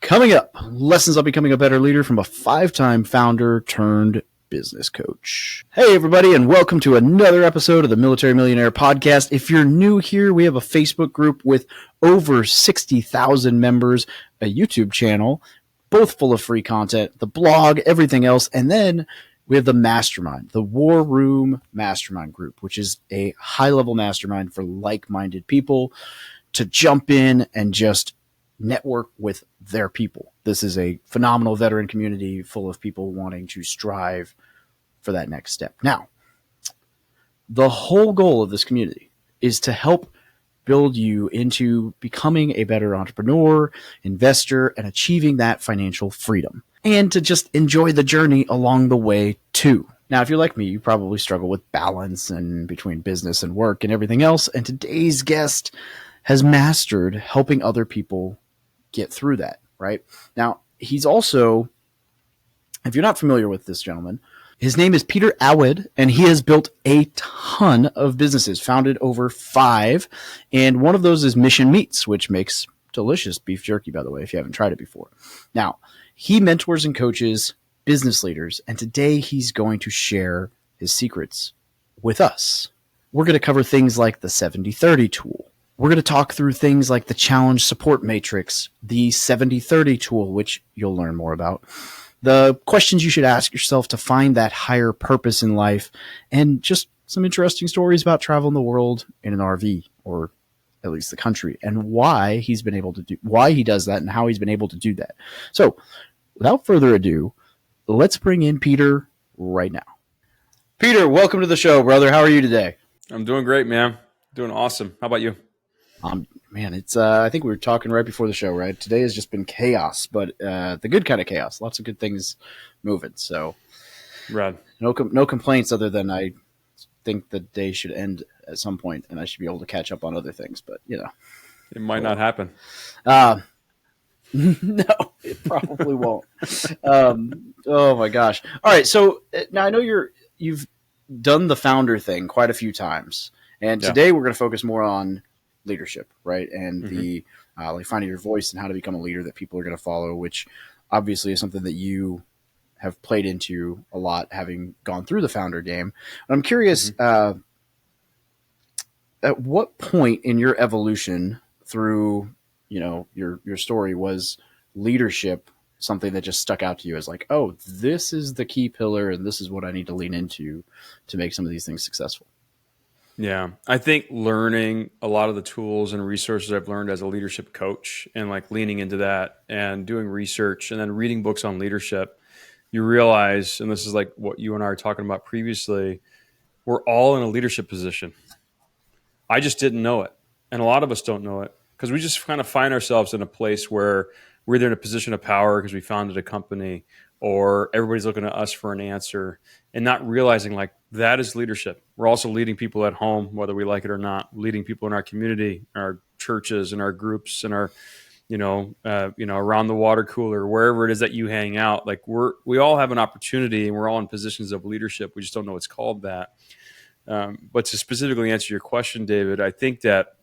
Coming up, lessons on becoming a better leader from a 5-time founder turned business coach. Hey, everybody, and welcome to another episode of the Military Millionaire podcast. If you're new here, we have a Facebook group with over 60,000 members, a YouTube channel, both full of free content, the blog, everything else, and then we have the mastermind, the War Room Mastermind Group, which is a high-level mastermind for like-minded people to jump in and just network with their people. This is a phenomenal veteran community full of people wanting to strive for that next step. Now, the whole goal of this community is to help build you into becoming a better entrepreneur, investor, and achieving that financial freedom, and to just enjoy the journey along the way too. Now, if you're like me, you probably struggle with balance and between business and work and everything else. And today's guest has mastered helping other people get through that, right? Now, he's also, if you're not familiar with this gentleman, his name is Peter Awad, and he has built a ton of businesses, founded over 5, and one of those is Mission Meats, which makes delicious beef jerky, by the way, if you haven't tried it before. Now, he mentors and coaches business leaders, and today he's going to share his secrets with us. We're going to cover things like the 70-30 tool. We're going to talk through things like the challenge support matrix, the 70-30 tool, which you'll learn more about, the questions you should ask yourself to find that higher purpose in life, and just some interesting stories about traveling the world in an RV, or at least the country, and why he does that and how he's been able to do that. So without further ado, let's bring in Peter right now. Peter, welcome to the show, brother. How are you today? I'm doing great, man. Doing awesome. How about you? Man, it's I think we were talking right before the show, right? Today has just been chaos, but the good kind of chaos. Lots of good things moving. So, Rad. No complaints other than I think the day should end at some point, and I should be able to catch up on other things. But it might not happen. No, it probably won't. Oh my gosh! All right, so now I know you've done the founder thing quite a few times, and today we're going to focus more on leadership, right? And the like finding your voice and how to become a leader that people are going to follow, which obviously is something that you have played into a lot, having gone through the founder game. And I'm curious, at what point in your evolution through, your story was leadership something that just stuck out to you as like, oh, this is the key pillar and this is what I need to lean into to make some of these things successful? Yeah, I think learning a lot of the tools and resources I've learned as a leadership coach and like leaning into that and doing research and then reading books on leadership, you realize, and this is like what you and I were talking about previously, we're all in a leadership position. I just didn't know it. And a lot of us don't know it because we just kind of find ourselves in a place where we're either in a position of power because we founded a company, or everybody's looking at us for an answer and not realizing like that is leadership. We're also leading people at home, whether we like it or not, leading people in our community, our churches, and our groups, and our, around the water cooler, wherever it is that you hang out. Like we all have an opportunity and we're all in positions of leadership. We just don't know it's called that. But to specifically answer your question, David, I think that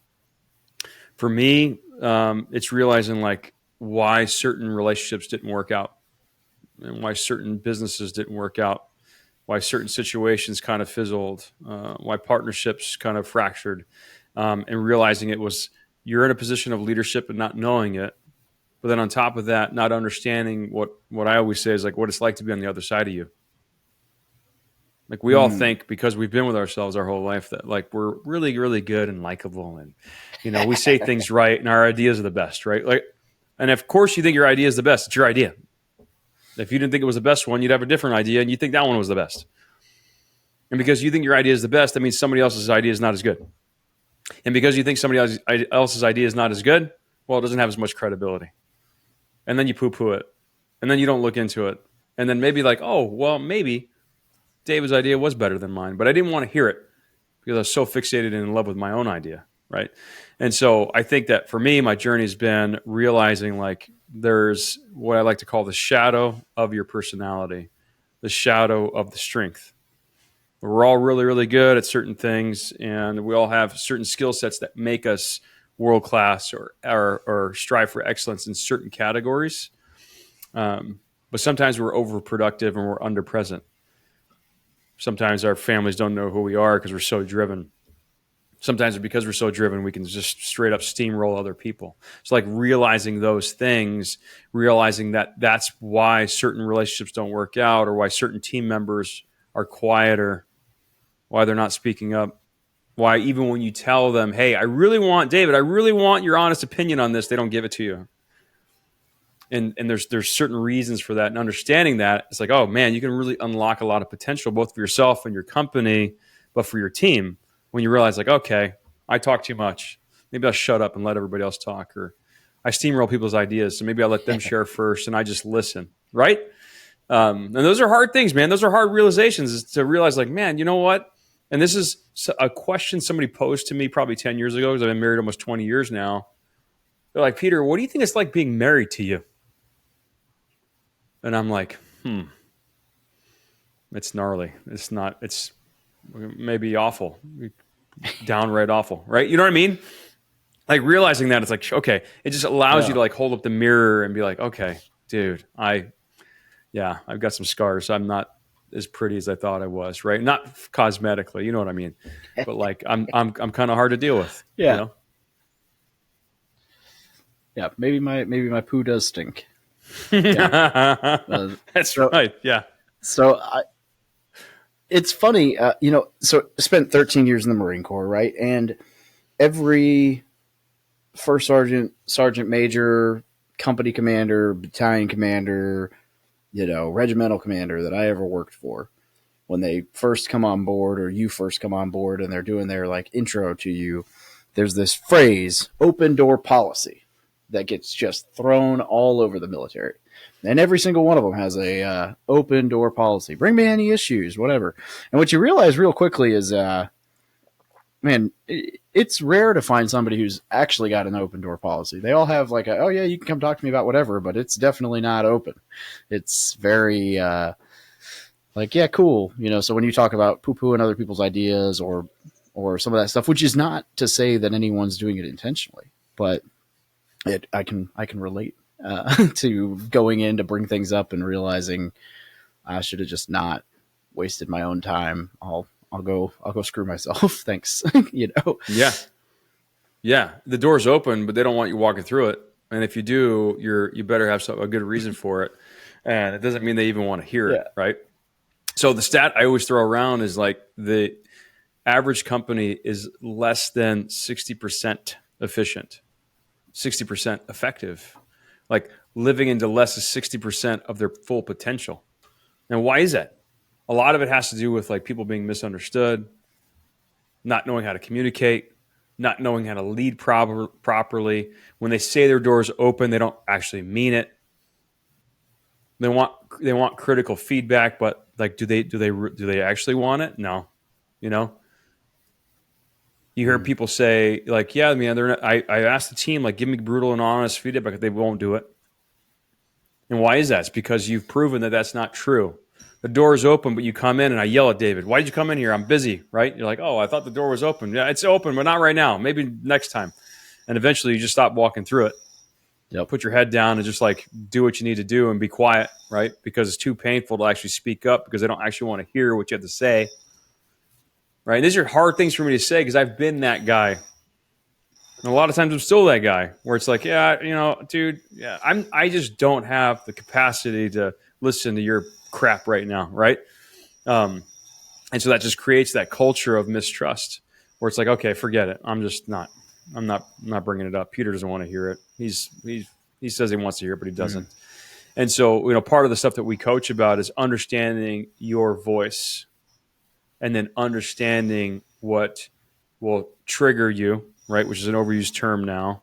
for me, it's realizing like why certain relationships didn't work out, and why certain businesses didn't work out, why certain situations kind of fizzled, why partnerships kind of fractured, and realizing it was you're in a position of leadership and not knowing it. But then on top of that, not understanding what I always say is like what it's like to be on the other side of you. Like we all think because we've been with ourselves our whole life that like we're really, really good and likable, and we say things right and our ideas are the best, right? Like, and of course you think your idea is the best. It's your idea. If you didn't think it was the best one, you'd have a different idea and you think that one was the best. And because you think your idea is the best, that means somebody else's idea is not as good. And because you think somebody else's idea is not as good, well, it doesn't have as much credibility. And then you poo-poo it. And then you don't look into it. And then maybe like, oh, well, maybe David's idea was better than mine, but I didn't want to hear it because I was so fixated and in love with my own idea, right? And so I think that for me, my journey has been realizing like there's what I like to call the shadow of your personality, the shadow of the strength. We're all really, really good at certain things, and we all have certain skill sets that make us world class or strive for excellence in certain categories. But sometimes we're overproductive and we're underpresent. Sometimes our families don't know who we are because we're so driven. Sometimes because we're so driven, we can just straight up steamroll other people. It's like realizing those things, realizing that that's why certain relationships don't work out, or why certain team members are quieter, why they're not speaking up, why even when you tell them, hey, I really want your honest opinion on this, they don't give it to you. And there's certain reasons for that. And understanding that, it's like, oh man, you can really unlock a lot of potential, both for yourself and your company, but for your team, when you realize like, okay, I talk too much. Maybe I'll shut up and let everybody else talk, or I steamroll people's ideas. So maybe I'll let them share first and I just listen. Right. And those are hard things, man. Those are hard realizations, is to realize like, man, you know what? And this is a question somebody posed to me probably 10 years ago, because I've been married almost 20 years now. They're like, Peter, what do you think it's like being married to you? And I'm like, it's gnarly. It's maybe awful, downright awful, right? You know what I mean? Like realizing that, it's like, okay, it just allows you to like hold up the mirror and be like, okay, dude, I've got some scars. I'm not as pretty as I thought I was, right? Not cosmetically, you know what I mean? But like, I'm kind of hard to deal with. Yeah. You know? Yeah. Maybe my poo does stink. That's right. Yeah. So it's funny, so I spent 13 years in the Marine Corps, right? And every first sergeant major, company commander, battalion commander, regimental commander that I ever worked for, when they first come on board, or you first come on board and they're doing their like intro to you, there's this phrase, open door policy, that gets just thrown all over the military. And every single one of them has a open door policy. Bring me any issues, whatever. And what you realize real quickly is, man, it's rare to find somebody who's actually got an open door policy. They all have like, oh yeah, you can come talk to me about whatever, but it's definitely not open. It's very like, yeah, cool. So when you talk about poo-pooing other people's ideas or some of that stuff, which is not to say that anyone's doing it intentionally, but I can relate to going in to bring things up and realizing I should have just not wasted my own time. I'll go screw myself. Thanks. Yeah. Yeah. The door's open, but they don't want you walking through it. And if you do, you better have a good reason for it. And it doesn't mean they even want to hear it. Right. So the stat I always throw around is like the average company is less than 60% efficient, 60% effective, like living into less than 60% of their full potential. And why is that? A lot of it has to do with like people being misunderstood, not knowing how to communicate, not knowing how to lead properly. When they say their door's open, they don't actually mean it. They want critical feedback, but like, do they actually want it? No, You hear people say like, yeah, man, I asked the team, like, give me brutal and honest feedback, but they won't do it. And why is that? It's because you've proven that that's not true. The door is open, but you come in and I yell at David, why did you come in here? I'm busy, right? You're like, oh, I thought the door was open. Yeah, it's open, but not right now. Maybe next time. And eventually you just stop walking through it. Put your head down and just like do what you need to do and be quiet, right? Because it's too painful to actually speak up, because they don't actually want to hear what you have to say. Right. And these are hard things for me to say, because I've been that guy. And a lot of times I'm still that guy where it's like, yeah, dude, yeah, I just don't have the capacity to listen to your crap right now. Right. And so that just creates that culture of mistrust where it's like, okay, forget it. I'm not bringing it up. Peter doesn't want to hear it. He says he wants to hear it, but he doesn't. And so, part of the stuff that we coach about is understanding your voice, and then understanding what will trigger you, right? Which is an overused term now.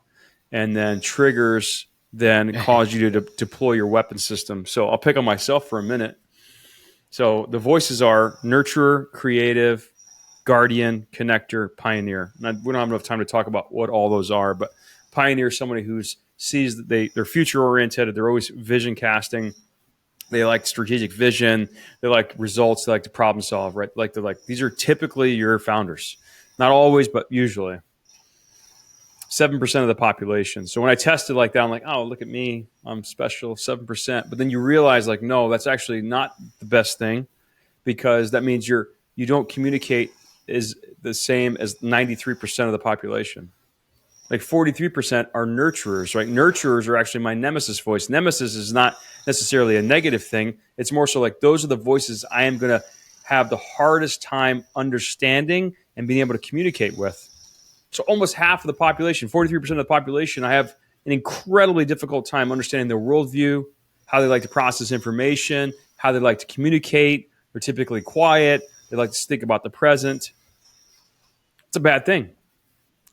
And then triggers then cause you to deploy your weapon system. So I'll pick on myself for a minute. So the voices are nurturer, creative, guardian, connector, pioneer. And we don't have enough time to talk about what all those are, but pioneer is somebody who sees that they're future oriented. They're always vision casting. They like strategic vision. They like results. They like to problem solve, right? They're like, these are typically your founders. Not always, but usually. 7% of the population. So when I tested like that, I'm like, oh, look at me, I'm special, 7%. But then you realize like, no, that's actually not the best thing, because that means you don't communicate is the same as 93% of the population. Like 43% are nurturers, right? Nurturers are actually my nemesis voice. Nemesis is not necessarily a negative thing. It's more so like those are the voices I am going to have the hardest time understanding and being able to communicate with. So almost half of the population, 43% of the population, I have an incredibly difficult time understanding their worldview, how they like to process information, how they like to communicate. They're typically quiet. They like to think about the present. It's a bad thing.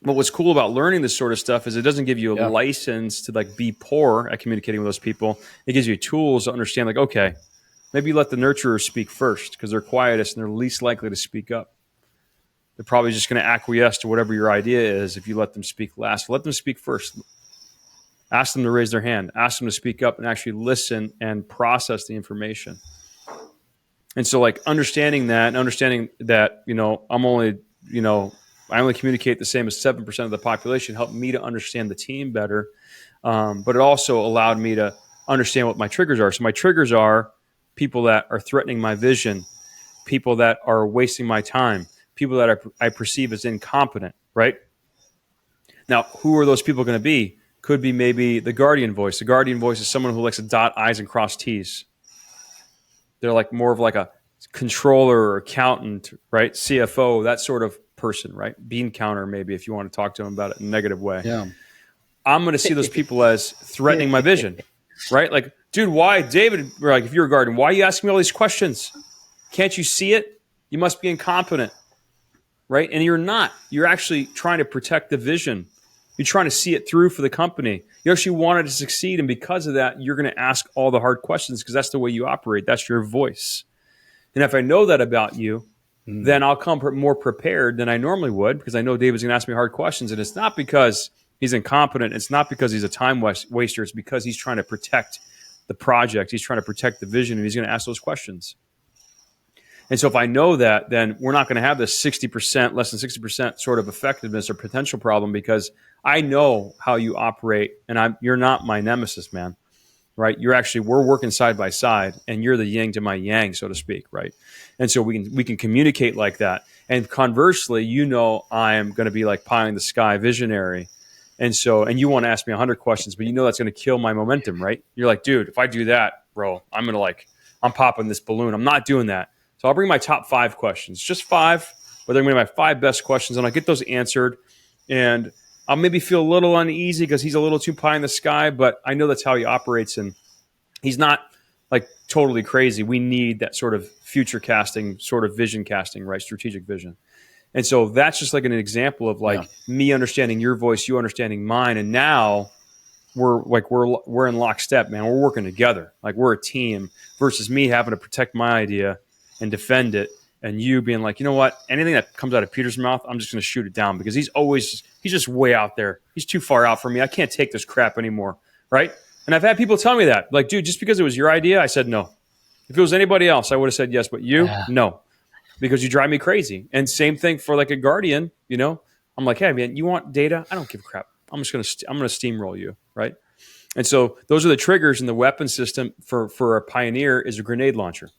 But what's cool about learning this sort of stuff is it doesn't give you a license to like be poor at communicating with those people. It gives you tools to understand like, okay, maybe let the nurturers speak first because they're quietest and they're least likely to speak up. They're probably just going to acquiesce to whatever your idea is if you let them speak last. Let them speak first. Ask them to raise their hand. Ask them to speak up and actually listen and process the information. And so like understanding that, I only communicate the same as 7% of the population helped me to understand the team better. But it also allowed me to understand what my triggers are. So my triggers are people that are threatening my vision, people that are wasting my time, people that I perceive as incompetent, right? Now, who are those people going to be? Could be maybe the guardian voice. The guardian voice is someone who likes to dot I's and cross T's. They're like more of like a controller or accountant, right? CFO, that sort of person, right? Bean counter, maybe, if you want to talk to them about it in a negative way. Yeah. I'm going to see those people as threatening my vision, right? Like, dude, why, David, like if you're a guardian, why are you asking me all these questions? Can't you see it? You must be incompetent, right? And you're not. You're actually trying to protect the vision. You're trying to see it through for the company. You actually wanted to succeed, and because of that, you're going to ask all the hard questions because that's the way you operate. That's your voice. And if I know that about you, then I'll come more prepared than I normally would because I know David's going to ask me hard questions. And it's not because he's incompetent. It's not because he's a time waster. It's because he's trying to protect the project. He's trying to protect the vision, and he's going to ask those questions. And so if I know that, then we're not going to have this 60%, less than 60% sort of effectiveness or potential problem because I know how you operate, and you're not my nemesis, man. Right? We're working side by side, and you're the yin to my yang, so to speak, right? And so we can communicate like that. And conversely, I am going to be like pie in the sky visionary. And you want to ask me 100 questions, but that's going to kill my momentum, right? You're like, dude, if I do that, bro, I'm popping this balloon. I'm not doing that. So I'll bring my top 5 questions, just 5, but they're going to be my 5 best questions, and I'll get those answered. And I'll maybe feel a little uneasy because he's a little too pie in the sky, but I know that's how he operates, and he's not like totally crazy. We need that sort of future casting, sort of vision casting, right? Strategic vision. And so that's just like an example of like me understanding your voice, you understanding mine, and now we're in lockstep, man. We're working together, like we're a team versus me having to protect my idea and defend it. And you being like, you know what? Anything that comes out of Peter's mouth, I'm just going to shoot it down because he's just way out there. He's too far out for me. I can't take this crap anymore, right? And I've had people tell me that. Like, dude, just because it was your idea, I said no. If it was anybody else, I would have said yes. But you, no, because you drive me crazy. And same thing for like a guardian, I'm like, hey, man, you want data? I don't give a crap. I'm going to steamroll you, right? And so those are the triggers in the weapon system for a pioneer is a grenade launcher.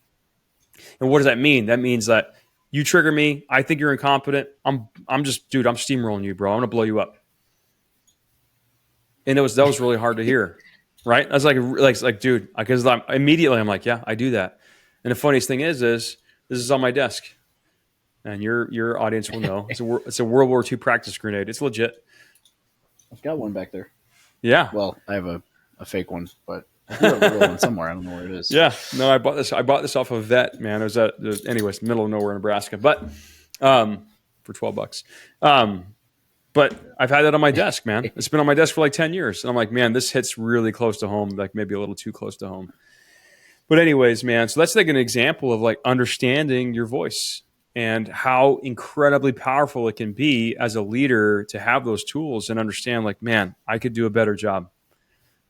And what does that mean? That means that you trigger me. I think you're incompetent. I'm steamrolling you, bro. I'm going to blow you up. And that was really hard to hear, right? I was like, dude, because I'm like, yeah, I do that. And the funniest thing is this is on my desk, and your audience will know it's a World War II practice grenade. It's legit. I've got one back there. Yeah. Well, I have a fake one, but I do have a real one somewhere. I don't know where it is. Yeah. No, I bought this off of a vet, man. It was anyways, middle of nowhere, Nebraska, but for $12. But I've had that on my desk, man. It's been on my desk for like 10 years. And I'm like, man, this hits really close to home, like maybe a little too close to home. But anyways, man, so that's like an example of like understanding your voice and how incredibly powerful it can be as a leader to have those tools and understand like, man, I could do a better job.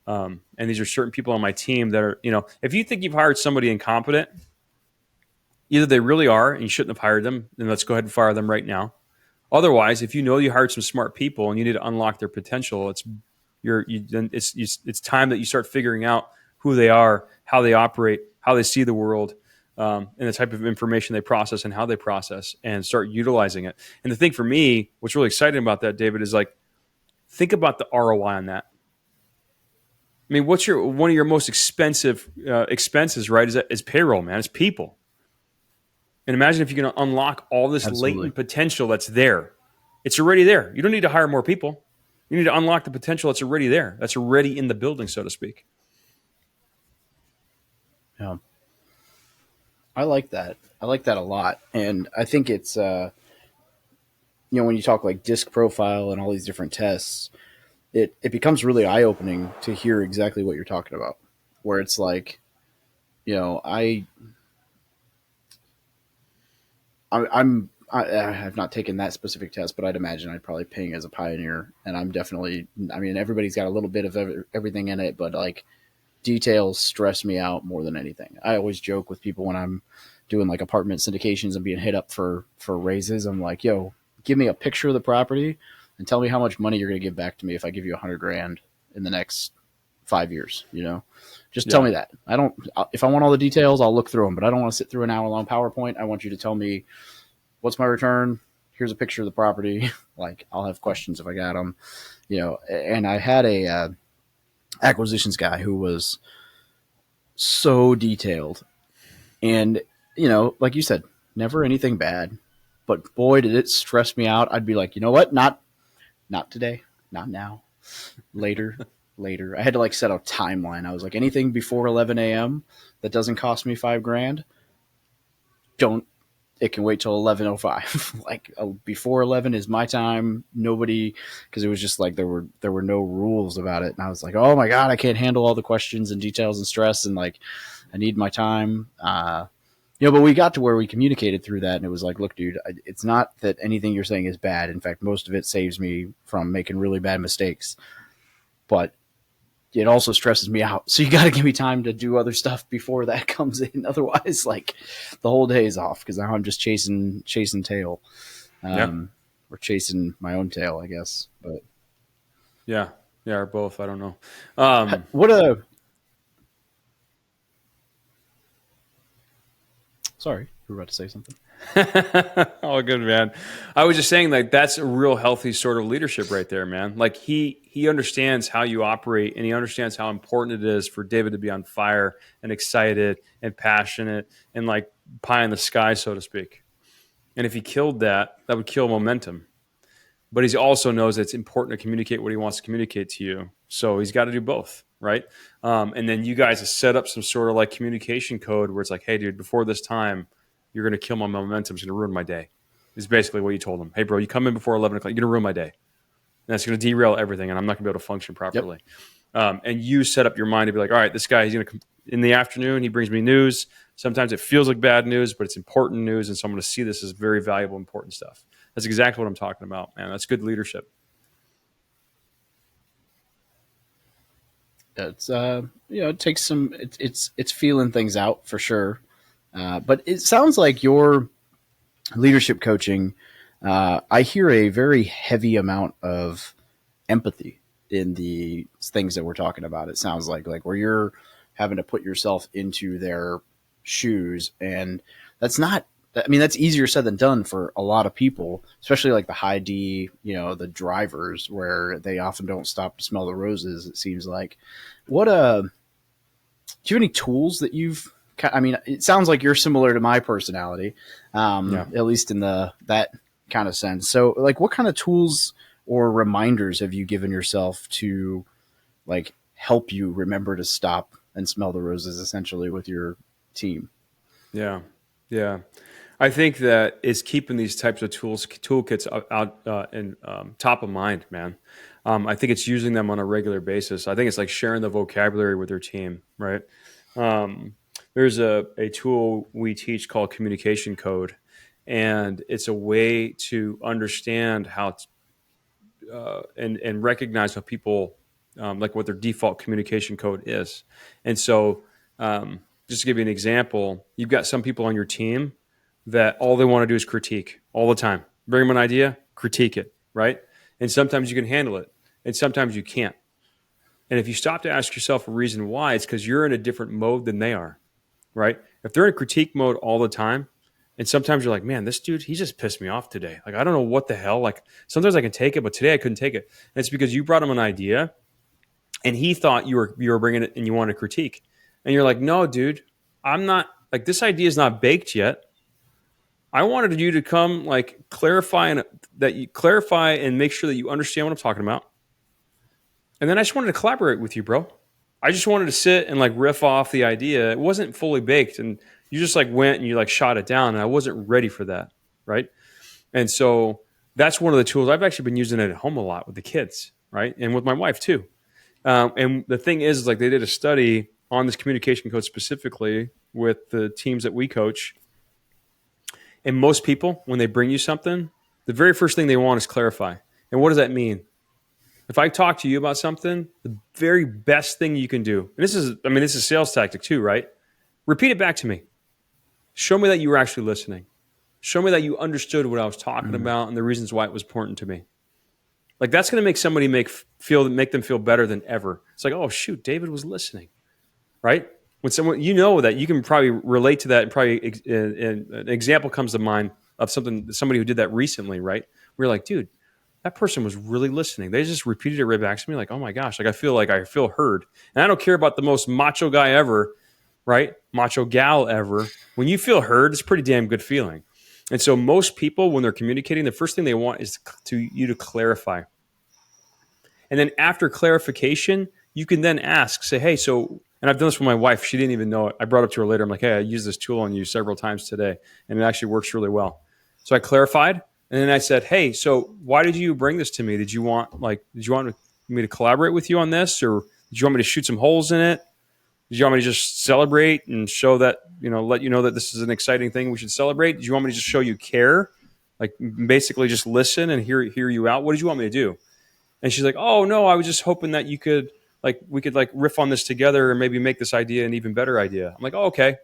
And these are certain people on my team that are, if you think you've hired somebody incompetent, either they really are and you shouldn't have hired them, then let's go ahead and fire them right now. Otherwise, if you know you hired some smart people and you need to unlock their potential, it's time that you start figuring out who they are, how they operate, how they see the world, and the type of information they process and how they process, and start utilizing it. And the thing for me, what's really exciting about that, David, is like, think about the ROI on that. I mean, what's one of your most expensive expenses, right? Is payroll, man. It's people. And imagine if you can unlock all this Absolutely. latent potential that's there. It's already there. You don't need to hire more people. You need to unlock the potential that's already there. That's already in the building, so to speak. Yeah. I like that. I like that a lot. And I think it's, when you talk like disc profile and all these different tests, it becomes really eye opening to hear exactly what you're talking about. Where it's like, I I have not taken that specific test, but I'd imagine I'd probably ping as a pioneer. And I'm definitely, I mean, everybody's got a little bit of everything in it, but like details stress me out more than anything. I always joke with people when I'm doing like apartment syndications and being hit up for raises. I'm like, yo, give me a picture of the property and tell me how much money you're going to give back to me if I give you $100,000 in the next 5 years, just tell me that. If I want all the details, I'll look through them, but I don't want to sit through an hour long PowerPoint. I want you to tell me what's my return. Here's a picture of the property. Like I'll have questions if I got them, and I had a acquisitions guy who was so detailed and, like you said, never anything bad, but boy, did it stress me out. I'd be like, you know what? Not today, not now, later. I had to like set a timeline. I was like, anything before 11 a.m. that doesn't cost me $5,000, it can wait till 11:05. Like before 11 is my time. Nobody, because it was just like there were no rules about it, and I was like, oh my god, I can't handle all the questions and details and stress, and like I need my time. But we got to where we communicated through that, and it was like, look, dude, it's not that anything you're saying is bad. In fact, most of it saves me from making really bad mistakes, but it also stresses me out. So you got to give me time to do other stuff before that comes in. Otherwise, like the whole day is off because now I'm just chasing tail, or chasing my own tail, I guess. But yeah, or both. I don't know. Sorry, you were about to say something. Oh, good, man. I was just saying, like, that's a real healthy sort of leadership right there, man. Like he understands how you operate, and he understands how important it is for David to be on fire and excited and passionate and like pie in the sky, so to speak. And if he killed that, that would kill momentum. But he also knows that it's important to communicate what he wants to communicate to you. So he's got to do both, right? And then you guys have set up some sort of like communication code where it's like, hey, dude, before this time, you're going to kill my momentum. It's going to ruin my day. Is basically what you told him. Hey, bro, you come in before 11 o'clock, you're going to ruin my day. And that's going to derail everything, and I'm not going to be able to function properly. Yep. And you set up your mind to be like, all right, this guy, he's going to come in the afternoon. He brings me news. Sometimes it feels like bad news, but it's important news, and so I'm going to see this as very valuable, important stuff. That's exactly what I'm talking about, man. That's good leadership. It's it takes some. It's feeling things out for sure. But it sounds like your leadership coaching, I hear a very heavy amount of empathy in the things that we're talking about. It sounds like where you're having to put yourself into their shoes, and that's not. I mean, that's easier said than done for a lot of people, especially like the high D, the drivers, where they often don't stop to smell the roses. It seems like. Do you have any tools that you've? I mean, it sounds like you're similar to my personality, at least in that kind of sense. So, like, what kind of tools or reminders have you given yourself to, like, help you remember to stop and smell the roses, essentially, with your team? Yeah. I think that it's keeping these types of toolkits out and top of mind, man. I think it's using them on a regular basis. I think it's like sharing the vocabulary with your team, right? There's a tool we teach called communication code, and it's a way to understand how and recognize how people like what their default communication code is. And so, just to give you an example, you've got some people on your team that all they want to do is critique all the time. Bring them an idea, critique it, right? And sometimes you can handle it, and sometimes you can't. And if you stop to ask yourself a reason why, it's because you're in a different mode than they are, right? If they're in critique mode all the time, and sometimes you're like, man, this dude, he just pissed me off today. Like, I don't know what the hell. Like, sometimes I can take it, but today I couldn't take it. And it's because you brought him an idea, and he thought you were bringing it and you wanted to critique. And you're like, no, dude, I'm not, like, this idea is not baked yet. I wanted you to come, like, clarify and make sure that you understand what I'm talking about. And then I just wanted to collaborate with you, bro. I just wanted to sit and like riff off the idea. It wasn't fully baked, and you just like went and you like shot it down, and I wasn't ready for that, right? And so that's one of the tools I've actually been using it at home a lot with the kids, right, and with my wife too. And the thing is, like, they did a study on this communication coach specifically with the teams that we coach. And most people, when they bring you something, the very first thing they want is clarify. And what does that mean? If I talk to you about something, the very best thing you can do, and this is sales tactic too, right? Repeat it back to me. Show me that you were actually listening. Show me that you understood what I was talking about and the reasons why it was important to me. Like, that's going to make somebody make them feel better than ever. It's like, oh shoot, David was listening, right? When someone, you know, that you can probably relate to that, and probably an example comes to mind of somebody who did that recently, right? We're like, dude, that person was really listening. They just repeated it right back to me, like, oh my gosh, like I feel heard. And I don't care about the most macho guy ever, right? Macho gal ever. When you feel heard, it's a pretty damn good feeling. And so most people, when they're communicating, the first thing they want is you to clarify. And then after clarification, you can then ask, say, hey, so, and I've done this with my wife. She didn't even know it. I brought it up to her later. I'm like, hey, I used this tool on you several times today, and it actually works really well. So I clarified. And then I said, hey, so why did you bring this to me? Did you want me to collaborate with you on this? Or did you want me to shoot some holes in it? Did you want me to just celebrate and show that, let you know that this is an exciting thing we should celebrate? Did you want me to just show you care? Like, basically just listen and hear you out? What did you want me to do? And she's like, oh, no, I was just hoping that we could riff on this together and maybe make this idea an even better idea. I'm like, oh, okay.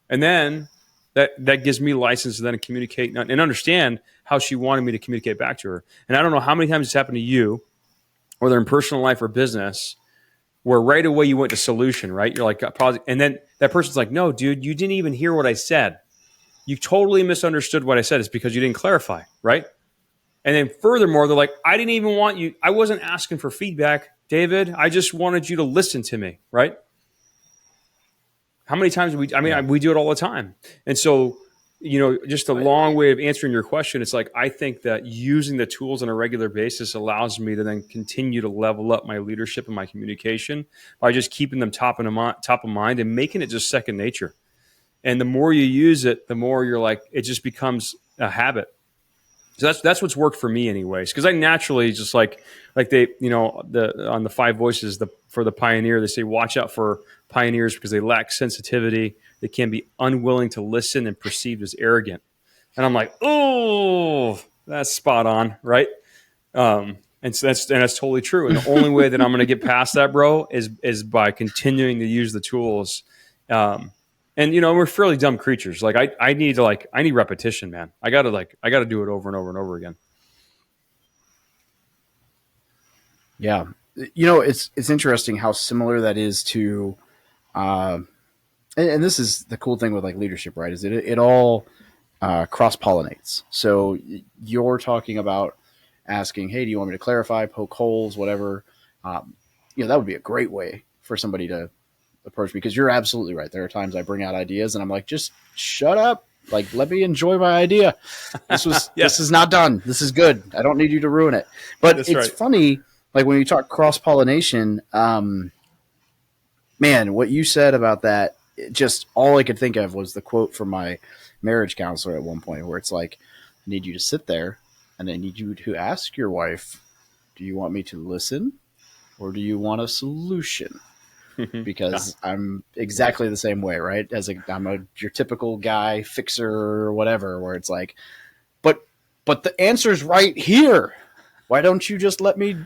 And then that gives me license to then communicate and understand how she wanted me to communicate back to her. And I don't know how many times it's happened to you, whether in personal life or business, where right away you went to solution, right? You're like, and then that person's like, no, dude, you didn't even hear what I said. You totally misunderstood what I said. It's because you didn't clarify, right? And then furthermore, they're like, I didn't even want you. I wasn't asking for feedback, David. I just wanted you to listen to me, right? How many times we do it all the time. And so, just a long way of answering your question. It's like, I think that using the tools on a regular basis allows me to then continue to level up my leadership and my communication by just keeping them top of mind and making it just second nature. And the more you use it, the more you're like, it just becomes a habit. So that's what's worked for me anyways. Because I naturally just like they, on the 5 voices, for the pioneer, they say, watch out for pioneers because they lack sensitivity. They can be unwilling to listen and perceived as arrogant. And I'm like, oh, that's spot on, right? And so that's totally true. And the only way that I'm going to get past that, bro, is by continuing to use the tools. And we're fairly dumb creatures. Like I need repetition, man. I gotta do it over and over and over again. Yeah. It's interesting how similar that is to, and this is the cool thing with like leadership, right? Is it all cross pollinates. So you're talking about asking, hey, do you want me to clarify, poke holes, whatever? That would be a great way for somebody to approach me, because you're absolutely right. There are times I bring out ideas and I'm like, just shut up. Like, let me enjoy my idea. This is not done. This is good. I don't need you to ruin it. But That's it's right. Funny, like when you talk cross-pollination, man, what you said about that, just all I could think of was the quote from my marriage counselor at one point, where it's like, I need you to sit there and I need you to ask your wife, do you want me to listen or do you want a solution? Because I'm exactly the same way, right? I'm your typical guy fixer or whatever, where it's like, but the answer's right here. Why don't you just let me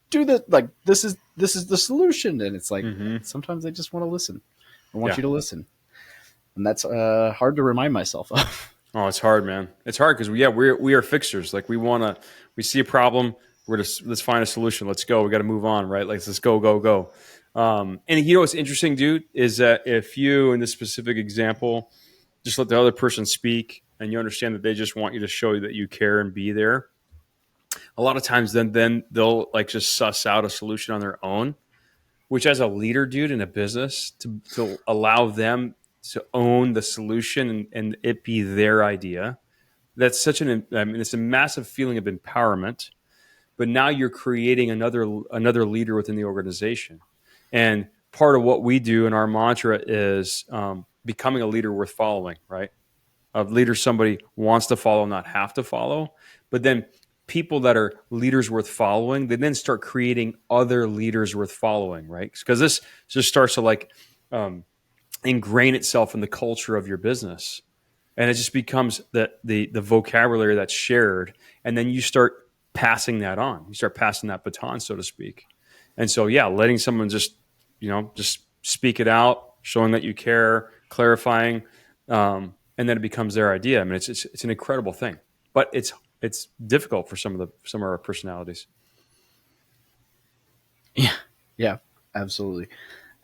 do this? Like, this is the solution. And it's like, sometimes I just want to listen. I want you to listen. And that's hard to remind myself of. Oh, it's hard, man. It's hard because we are fixers. Like we see a problem. Let's find a solution. Let's go. We got to move on, right? Like let's go. And you know what's interesting, dude, is that if you, in this specific example, just let the other person speak, and you understand that they just want you to show you that you care and be there. A lot of times, then they'll like just suss out a solution on their own. Which, as a leader, dude, in a business, to allow them to own the solution and it be their idea, that's it's a massive feeling of empowerment. But now you're creating another leader within the organization. And part of what we do in our mantra is becoming a leader worth following, right? A leader somebody wants to follow, not have to follow. But then people that are leaders worth following, they then start creating other leaders worth following, right? Because this just starts to like ingrain itself in the culture of your business. And it just becomes the vocabulary that's shared. And then you start passing that on. You start passing that baton, so to speak. And so, yeah, letting someone just speak it out, showing that you care, clarifying, and then it becomes their idea. I mean, it's an incredible thing, but it's difficult for some of our personalities. Yeah, absolutely.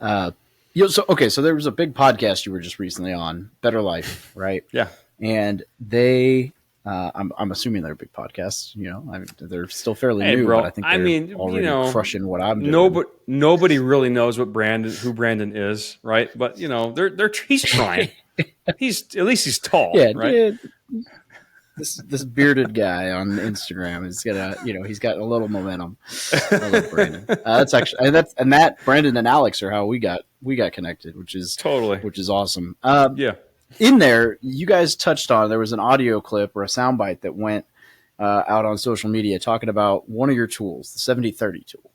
So there was a big podcast you were just recently on, Better Life, right? Yeah. And they, I'm assuming they're big podcasts. You know, I mean, they're still fairly new, bro, but I think they're already crushing what I'm doing. Nobody really knows who Brandon is, right? But he's trying. At least he's tall, Yeah, right? Yeah. This bearded guy on Instagram is he's got a little momentum. I love Brandon. That's actually that Brandon and Alex are how we got connected, which is awesome. Yeah. In there, you guys touched on there was an audio clip or a soundbite that went out on social media talking about one of your tools, the 70-30 tool,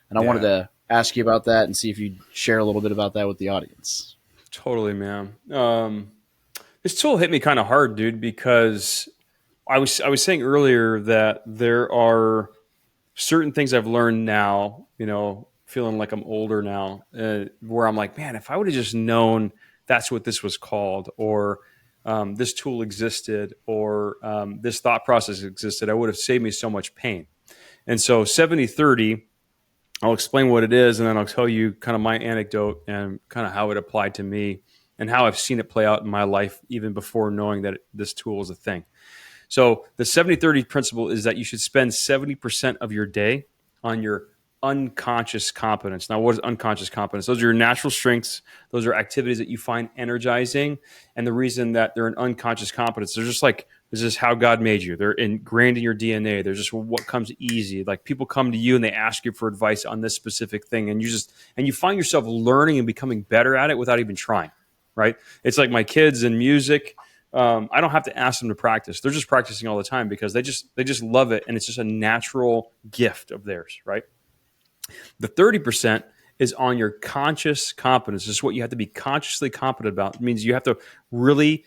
and I wanted to ask you about that and see if you'd share a little bit about that with the audience. Totally, man. This tool hit me kind of hard, dude, because I was saying earlier that there are certain things I've learned now, feeling like I'm older now, where I'm like, man, if I would have just known that's what this was called, or this tool existed, or this thought process existed, I would have saved me so much pain. And so 70-30, I'll explain what it is, and then I'll tell you kind of my anecdote and kind of how it applied to me and how I've seen it play out in my life even before knowing that this tool is a thing. So the 70-30 principle is that you should spend 70% of your day on your unconscious competence. Now, what is unconscious competence? Those are your natural strengths. Those are activities that you find energizing. And the reason that they're an unconscious competence, they're just like, this is how God made you. They're ingrained in your DNA. They're just what comes easy. Like people come to you and they ask you for advice on this specific thing. And you find yourself learning and becoming better at it without even trying, right? It's like my kids in music. I don't have to ask them to practice. They're just practicing all the time because they just love it. And it's just a natural gift of theirs, right? The 30% is on your conscious competence. This is what you have to be consciously competent about. It means you have to really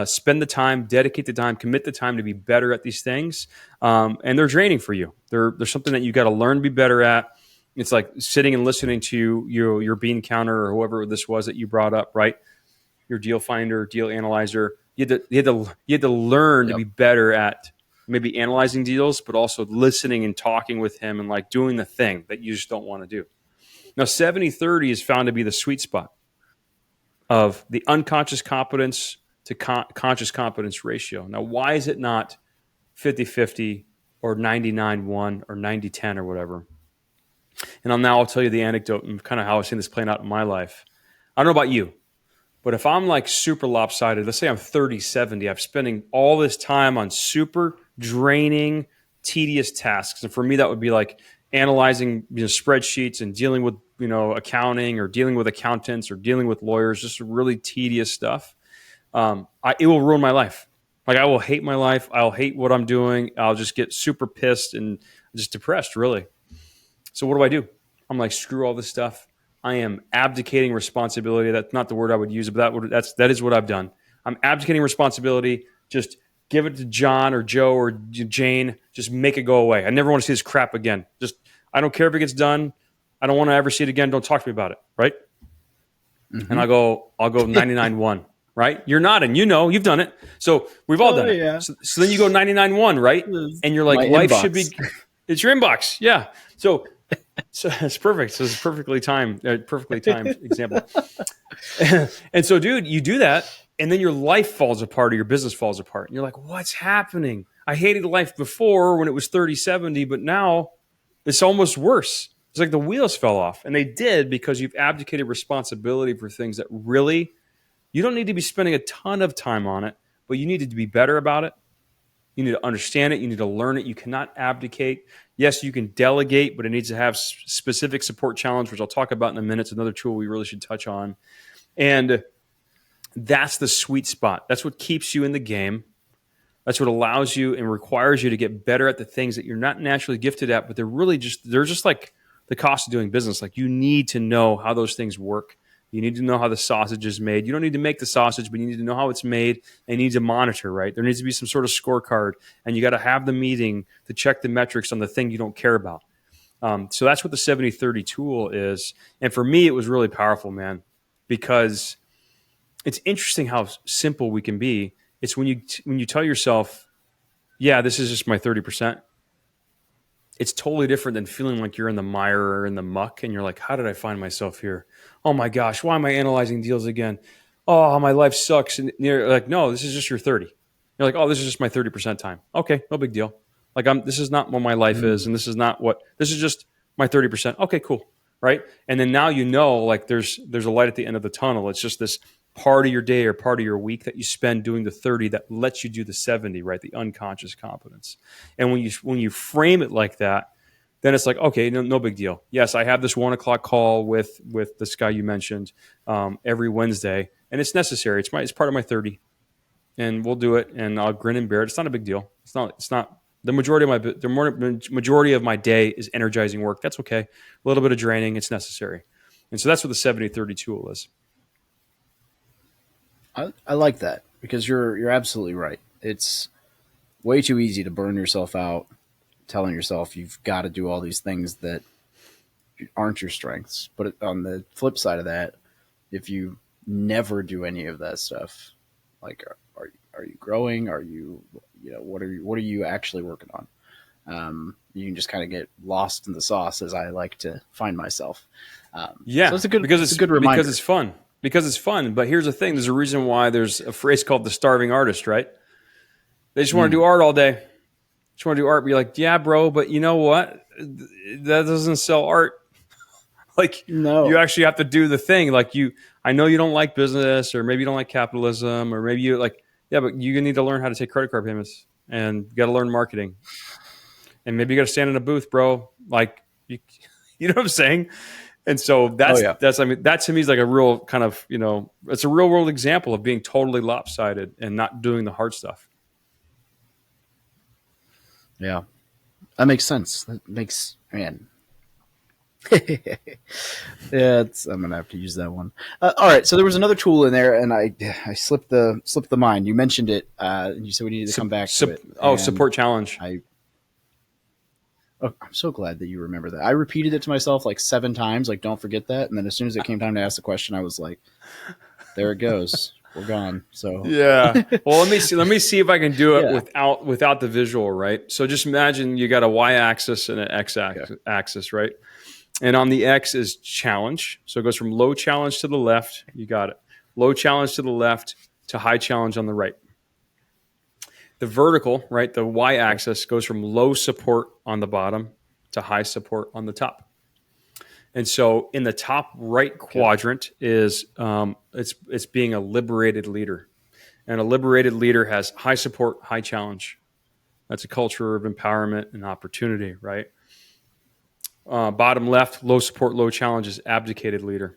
spend the time, dedicate the time, commit the time to be better at these things. And they're draining for you. They're something that you got to learn to be better at. It's like sitting and listening to your bean counter or whoever this was that you brought up, right? Your deal finder, deal analyzer. You had to learn to be better at maybe analyzing deals, but also listening and talking with him and like doing the thing that you just don't want to do. Now, 70-30 is found to be the sweet spot of the unconscious competence to conscious competence ratio. Now, why is it not 50-50 or 99-1 or 90-10 or whatever? And I'll tell you the anecdote and kind of how I've seen this playing out in my life. I don't know about you, but if I'm like super lopsided, let's say I'm 30-70, I'm spending all this time on super draining, tedious tasks. And for me, that would be like analyzing spreadsheets and dealing with accounting or dealing with accountants or dealing with lawyers, just really tedious stuff. It will ruin my life. Like I will hate my life. I'll hate what I'm doing. I'll just get super pissed and just depressed, really. So what do? I'm like, screw all this stuff. I am abdicating responsibility. That's not the word I would use, but that is what I've done. I'm abdicating responsibility. Just give it to John or Joe or Jane. Just make it go away. I never want to see this crap again. I don't care if it gets done. I don't want to ever see it again. Don't talk to me about it, right? Mm-hmm. And I'll go 99-1, right? You're nodding, you've done it. So we've all done it. Yeah. So then you go 99.1, right? And you're like, My life inbox. should be, it's your inbox. Yeah. So it's perfect. So it's perfectly timed example. And so, dude, you do that, and then your life falls apart or your business falls apart. And you're like, what's happening? I hated life before when it was 30/70, but now it's almost worse. It's like the wheels fell off. And they did because you've abdicated responsibility for things that really, you don't need to be spending a ton of time on it, but you needed to be better about it. You need to understand it. You need to learn it. You cannot abdicate. Yes, you can delegate, but it needs to have specific support challenge, which I'll talk about in a minute. It's another tool we really should touch on. And that's the sweet spot. That's what keeps you in the game. That's what allows you and requires you to get better at the things that you're not naturally gifted at, but they're just like the cost of doing business. Like, you need to know how those things work. You need to know how the sausage is made. You don't need to make the sausage, but you need to know how it's made, and you need to monitor, right? There needs to be some sort of scorecard, and you got to have the meeting to check the metrics on the thing you don't care about. So that's what the 70-30 tool is. And for me, it was really powerful, man, because it's interesting how simple we can be. It's when you tell yourself, yeah, this is just my 30%. It's totally different than feeling like you're in the mire or in the muck and you're like, how did I find myself here? Oh my gosh, why am I analyzing deals again? Oh, my life sucks. And you're like, no, this is just your 30. You're like, oh, this is just my 30% time. Okay, no big deal. Like, this is not what my life is, and this is just my 30%. Okay, cool. Right? And then now like there's a light at the end of the tunnel. It's just this part of your day or part of your week that you spend doing the 30 that lets you do the 70, right? The unconscious competence. And when you frame it like that, then it's like, okay, no big deal. Yes, I have this 1:00 call with this guy you mentioned every Wednesday, and it's necessary. It's part of my 30, and we'll do it. And I'll grin and bear it. It's not a big deal. It's not the majority of my day is energizing work. That's okay. A little bit of draining. It's necessary. And so that's what the 70-30 tool is. I like that, because you're absolutely right. It's way too easy to burn yourself out telling yourself you've got to do all these things that aren't your strengths. But on the flip side of that, if you never do any of that stuff, like, are you growing? Are you, what are you actually working on? You can just kind of get lost in the sauce, as I like to find myself. So it's a good reminder. Because it's fun. Because it's fun. But here's the thing. There's a reason why there's a phrase called the starving artist, right? They just want to do art all day. Just want to do art. Be like, yeah, bro, but you know what? That doesn't sell art. Like, no. You actually have to do the thing. Like, I know you don't like business, or maybe you don't like capitalism, or maybe you like, yeah, but you need to learn how to take credit card payments, and you got to learn marketing. And maybe you got to stand in a booth, bro. Like, you know what I'm saying? And so that to me is like a real kind of, it's a real world example of being totally lopsided and not doing the hard stuff. Yeah, that makes sense. Man. Yeah, I'm gonna have to use that one. All right, so there was another tool in there, and I slipped the mind. You mentioned it, and you said we needed to come back to it. Support challenge. I'm so glad that you remember that. I repeated it to myself like 7 times, like, don't forget that. And then as soon as it came time to ask the question, I was like, there it goes. We're gone. So yeah. Well, let me see if I can do it without the visual, right? So just imagine you got a y-axis and an x-axis, right? And on the x is challenge. So it goes from low challenge to the left. You got it. Low challenge to the left to high challenge on the right. The vertical, right, the y-axis goes from low support on the bottom to high support on the top. And so in the top right quadrant is it's being a liberated leader. And a liberated leader has high support, high challenge. That's a culture of empowerment and opportunity, right? Bottom left, low support, low challenge is abdicated leader.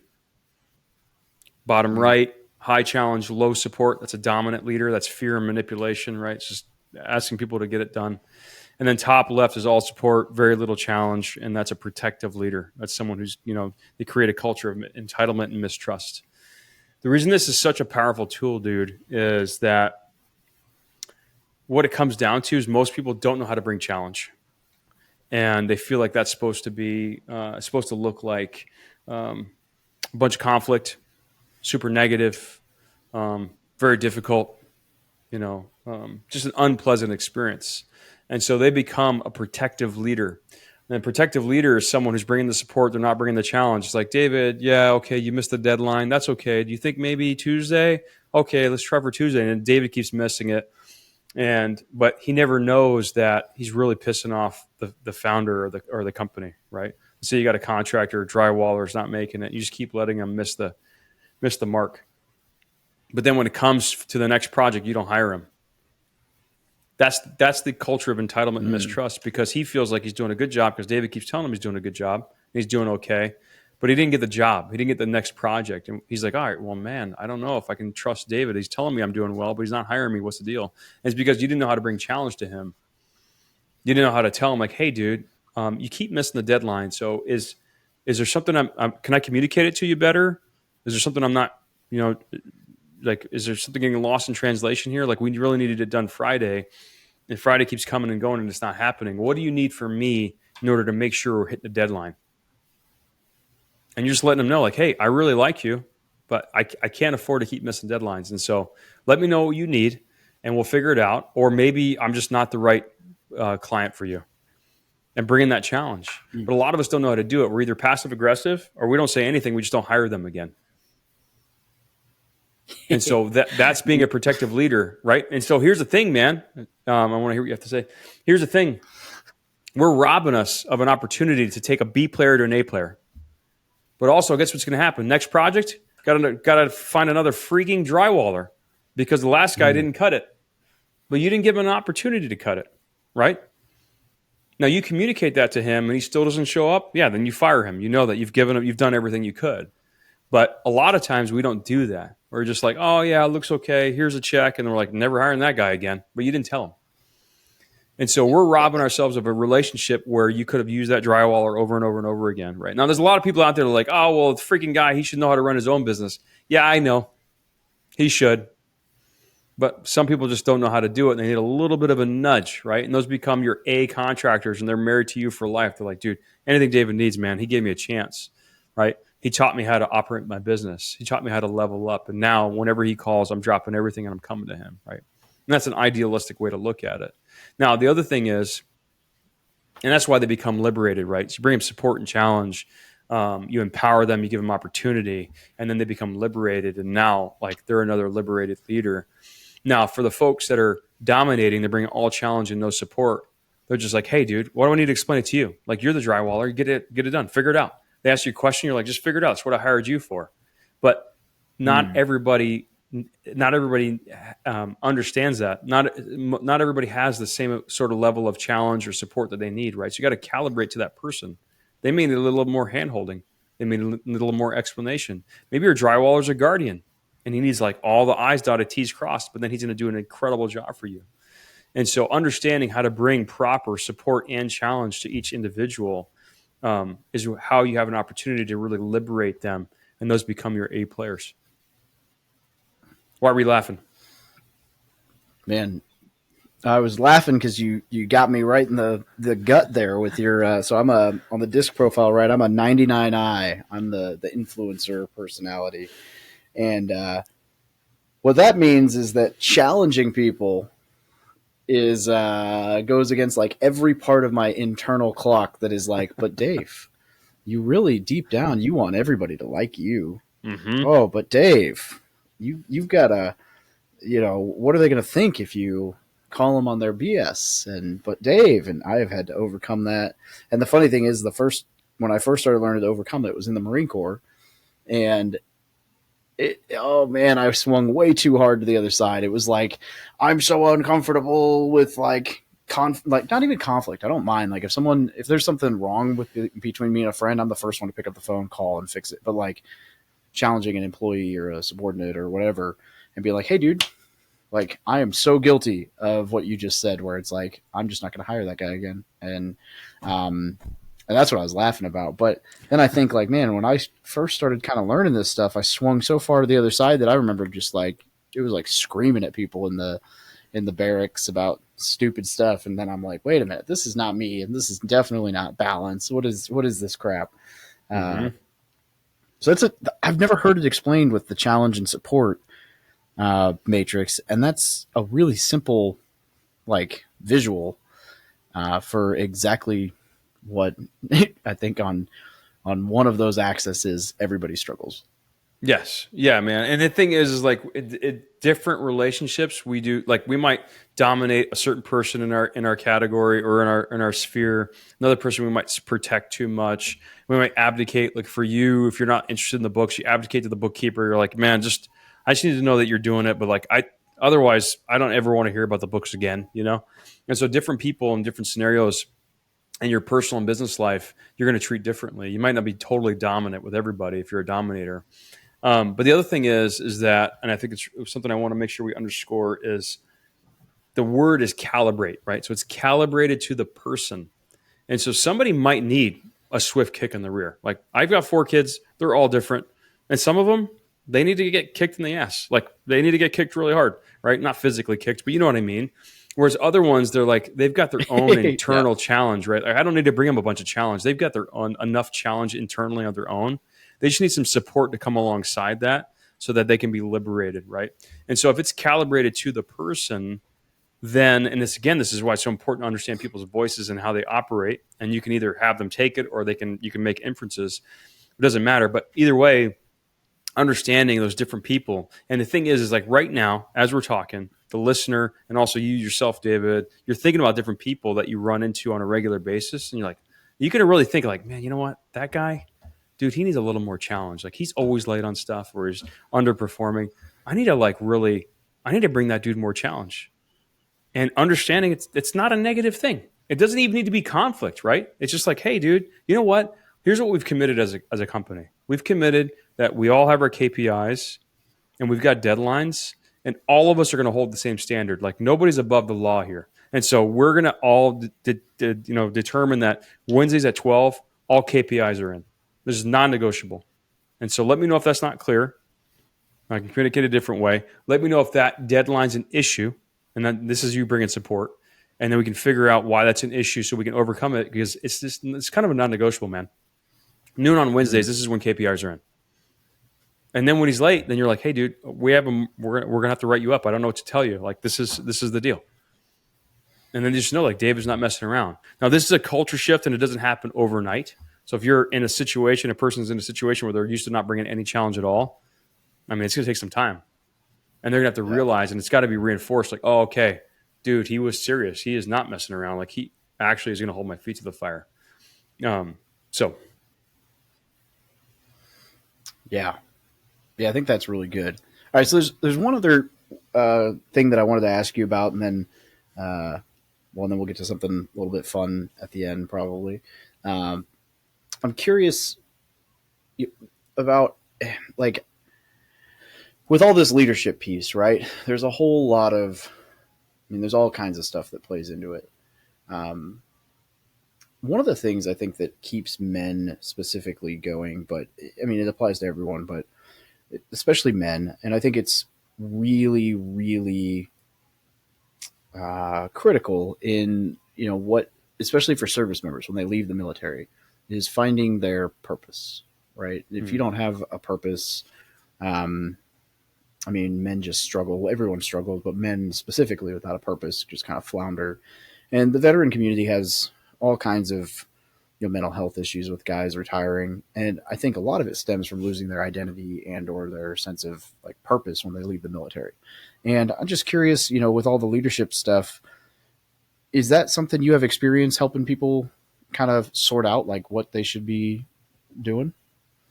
Bottom right, high challenge, low support. That's a dominant leader. That's fear and manipulation, right? It's just asking people to get it done. And then top left is all support, very little challenge. And that's a protective leader. That's someone who's, they create a culture of entitlement and mistrust. The reason this is such a powerful tool, dude, is that what it comes down to is most people don't know how to bring challenge. And they feel like that's supposed to look like a bunch of conflict, super negative, very difficult, just an unpleasant experience. And so they become a protective leader. And a protective leader is someone who's bringing the support. They're not bringing the challenge. It's like, David, yeah, okay, you missed the deadline. That's okay. Do you think maybe Tuesday? Okay, let's try for Tuesday. And David keeps missing it. But he never knows that he's really pissing off the founder or the company, right? So you got a contractor, drywaller is not making it. You just keep letting him miss the mark. But then when it comes to the next project, you don't hire him. That's the culture of entitlement and mistrust, because he feels like he's doing a good job because David keeps telling him he's doing a good job. And he's doing okay, but he didn't get the job. He didn't get the next project. And he's like, all right, well, man, I don't know if I can trust David. He's telling me I'm doing well, but he's not hiring me. What's the deal? And it's because you didn't know how to bring challenge to him. You didn't know how to tell him, like, hey, dude, you keep missing the deadline. So is there something can I communicate it to you better? Is there something I'm not, like, is there something getting lost in translation here? Like, we really needed it done Friday, and Friday keeps coming and going and it's not happening. What do you need from me in order to make sure we're hitting the deadline? And you're just letting them know, like, hey, I really like you, but I can't afford to keep missing deadlines. And so let me know what you need and we'll figure it out. Or maybe I'm just not the right client for you, and bring in that challenge. But a lot of us don't know how to do it. We're either passive aggressive or we don't say anything. We just don't hire them again. And so that's being a protective leader, right? And so here's the thing, man. I want to hear what you have to say. Here's the thing. We're robbing us of an opportunity to take a B player to an A player. But also, guess what's going to happen? Next project, got to find another freaking drywaller because the last guy didn't cut it. But you didn't give him an opportunity to cut it, right? Now, you communicate that to him and he still doesn't show up. Yeah, then you fire him. You know that you've done everything you could. But a lot of times we don't do that. We're just like, oh, yeah, it looks okay. Here's a check. And we're like, never hiring that guy again. But you didn't tell him. And so we're robbing ourselves of a relationship where you could have used that drywaller over and over and over again, right? Now, there's a lot of people out there that are like, oh, well, the freaking guy, he should know how to run his own business. Yeah, I know. He should. But some people just don't know how to do it. And they need a little bit of a nudge, right? And those become your A contractors and they're married to you for life. They're like, dude, anything David needs, man, he gave me a chance, right? He taught me how to operate my business. He taught me how to level up. And now whenever he calls, I'm dropping everything and I'm coming to him, right? And that's an idealistic way to look at it. Now, the other thing is, and that's why they become liberated, right? So you bring them support and challenge. You empower them, you give them opportunity, and then they become liberated. And now, like, they're another liberated leader. Now, for the folks that are dominating, they bring all challenge and no support. They're just like, hey, dude, why do I need to explain it to you? Like, you're the drywaller. Get it done. Figure it out. They ask you a question. You're like, just figure it out. That's what I hired you for. But not everybody understands that. Not everybody has the same sort of level of challenge or support that they need, right? So you got to calibrate to that person. They may need a little more hand-holding. They may need a little more explanation. Maybe your drywaller's a guardian, and he needs like all the I's dotted, T's crossed, but then he's going to do an incredible job for you. And so understanding how to bring proper support and challenge to each individual is how you have an opportunity to really liberate them, and those become your A players. Why are we laughing? Man, I was laughing because you got me right in the gut there with your. So I'm on the disc profile, right? I'm a 99I. I'm the influencer personality, and what that means is that challenging people is goes against like every part of my internal clock that is like, but Dave, you really deep down you want everybody to like you. Mm-hmm. Oh, but Dave, you've got to, what are they going to think if you call them on their BS? But Dave, and I have had to overcome that. And the funny thing is, when I first started learning to overcome it was in the Marine Corps, and I swung way too hard to the other side. It was like, I'm so uncomfortable with like not even conflict. I don't mind. Like if there's something wrong between me and a friend, I'm the first one to pick up the phone, call and fix it. But like challenging an employee or a subordinate or whatever and be like, hey dude, like I am so guilty of what you just said, where it's like, I'm just not going to hire that guy again. And that's what I was laughing about. But then I think like, man, when I first started kind of learning this stuff, I swung so far to the other side that I remember just like, it was like screaming at people in the barracks about stupid stuff. And then I'm like, wait a minute, this is not me. And this is definitely not balance. What is this crap? So I've never heard it explained with the challenge and support. matrix, and that's a really simple like visual for exactly what I think on one of those axes everybody struggles. Yes. Yeah, man. And the thing is like different relationships we do, like we might dominate a certain person in our category or in our sphere. Another person we might protect too much. We might abdicate. Like for you, if you're not interested in the books, you abdicate to the bookkeeper. You're like, man, I just need to know that you're doing it. But like otherwise I don't ever want to hear about the books again, you know? And so different people in different scenarios in your personal and business life, you're going to treat differently. You might not be totally dominant with everybody if you're a dominator. But the other thing is that, and I think it's something I want to make sure we underscore is the word is calibrate, right? So it's calibrated to the person. And so somebody might need a swift kick in the rear. Like I've got 4 kids, they're all different. And some of them, they need to get kicked in the ass. Like they need to get kicked really hard, right? Not physically kicked, but you know what I mean? Whereas other ones, they're like, they've got their own internal challenge, right? Like, I don't need to bring them a bunch of challenge. They've got their own enough challenge internally on their own. They just need some support to come alongside that so that they can be liberated, right? And so if it's calibrated to the person, then, and this is why it's so important to understand people's voices and how they operate. And you can either have them take it or you can make inferences. It doesn't matter. But either way, understanding those different people. And the thing is like right now, as we're talking, the listener and also you yourself, David, you're thinking about different people that you run into on a regular basis. And you're like, you can really think like, man, you know what? That guy, dude, he needs a little more challenge. Like he's always late on stuff or he's underperforming. I need to bring that dude more challenge. And understanding it's not a negative thing. It doesn't even need to be conflict, right? It's just like, hey, dude, you know what? Here's what we've committed as a company. We've committed that we all have our KPIs and we've got deadlines and all of us are going to hold the same standard. Like nobody's above the law here. And so we're going to all determine that Wednesdays at 12, all KPIs are in. This is non-negotiable. And so let me know if that's not clear. I can communicate a different way. Let me know if that deadline's an issue. And then this is you bringing support. And then we can figure out why that's an issue so we can overcome it because it's kind of a non-negotiable, man. Noon on Wednesdays, this is when KPIs are in. And then when he's late, then you're like, hey, dude, we're gonna have to write you up. I don't know what to tell you. Like this is the deal. And then just know like David's not messing around. Now this is a culture shift and it doesn't happen overnight. So if you're in a person's in a situation where they're used to not bringing any challenge at all, I mean, it's going to take some time. And they're going to have to realize, and it's got to be reinforced, like, oh, okay, dude, he was serious. He is not messing around. Like, he actually is going to hold my feet to the fire. So. Yeah, I think that's really good. All right, so there's one other thing that I wanted to ask you about, and then, then we'll get to something a little bit fun at the end, probably. I'm curious about, like, with all this leadership piece, right? There's a whole lot of, there's all kinds of stuff that plays into it. One of the things I think that keeps men specifically going, but it applies to everyone, but especially men, and I think it's really, really critical in, what, especially for service members when they leave the military, is finding their purpose, right? If you don't have a purpose, men just struggle. Everyone struggles, but men specifically without a purpose just kind of flounder. And the veteran community has all kinds of mental health issues with guys retiring. And I think a lot of it stems from losing their identity and or their sense of like purpose when they leave the military. And I'm just curious, with all the leadership stuff, is that something you have experience helping people kind of sort out like what they should be doing?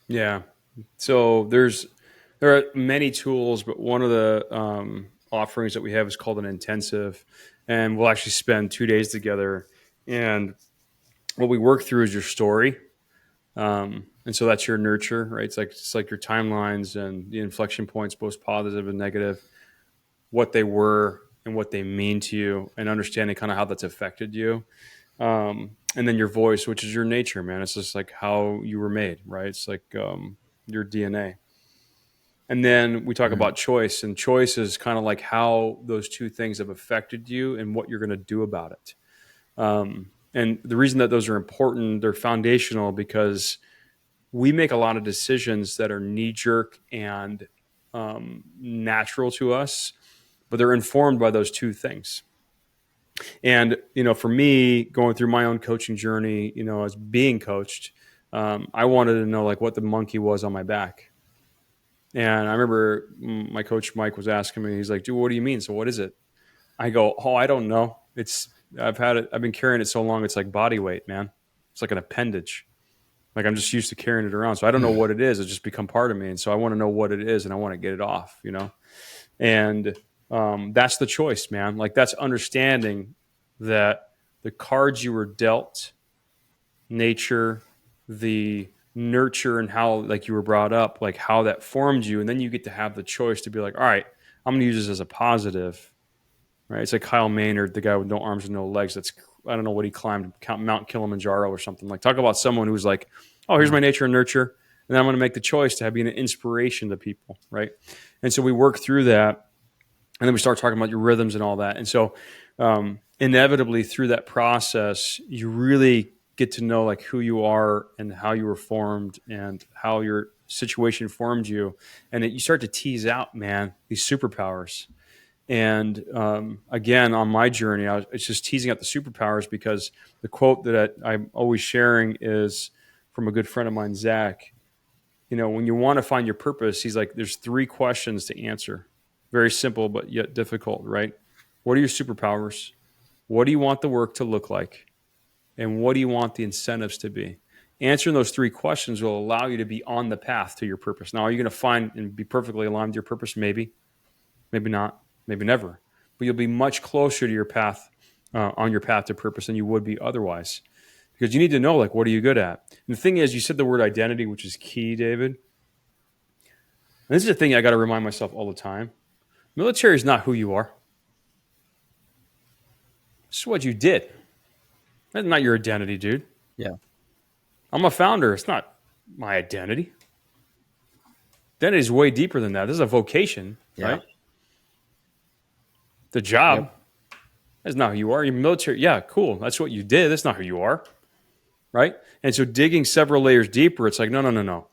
Yeah. So there are many tools, but one of the offerings that we have is called an intensive, and we'll actually spend 2 days together. And what we work through is your story, and so that's your nurture, right? It's like your timelines and the inflection points, both positive and negative, what they were and what they mean to you, and understanding kind of how that's affected you. And then your voice, which is your nature, man. It's just like how you were made, right? It's like your DNA. And then we talk about choice, and choice is kind of like how those two things have affected you and what you're going to do about it. And the reason that those are important, they're foundational because we make a lot of decisions that are knee-jerk and natural to us, but they're informed by those two things. And, for me, going through my own coaching journey, as being coached, I wanted to know like what the monkey was on my back. And I remember my coach, Mike, was asking me, he's like, dude, what do you mean? So what is it? I go, oh, I don't know. I've been carrying it so long. It's like body weight, man. It's like an appendage. Like I'm just used to carrying it around. So I don't know what it is. It's just become part of me. And so I want to know what it is and I want to get it off, and that's the choice, man. Like that's understanding that the cards you were dealt, nature, the nurture and how like you were brought up, like how that formed you. And then you get to have the choice to be like, all right, I'm going to use this as a positive, right? It's like Kyle Maynard, the guy with no arms and no legs. I don't know what he climbed, Mount Kilimanjaro or something. Like talk about someone who's like, oh, here's my nature and nurture. And I'm going to make the choice to be an inspiration to people, right? And so we work through that. And then we start talking about your rhythms and all that. And so inevitably through that process, you really get to know like who you are and how you were formed and how your situation formed you. And you start to tease out, man, these superpowers. And again, on my journey, it's just teasing out the superpowers because the quote that I'm always sharing is from a good friend of mine, Zach. When you want to find your purpose, he's like, there's 3 questions to answer. Very simple, but yet difficult, right? What are your superpowers? What do you want the work to look like? And what do you want the incentives to be? Answering those 3 questions will allow you to be on the path to your purpose. Now, are you going to find and be perfectly aligned to your purpose? Maybe. Maybe not. Maybe never. But you'll be much closer to your path, on your path to purpose than you would be otherwise. Because you need to know, like, what are you good at? And the thing is, you said the word identity, which is key, David. And this is a thing I got to remind myself all the time. Military is not who you are. It's what you did. That's not your identity, dude. Yeah. I'm a founder. It's not my identity. Identity is way deeper than that. This is a vocation, right? The job, that's not who you are. You're military. Yeah, cool. That's what you did. That's not who you are, right? And so digging several layers deeper, it's like, no.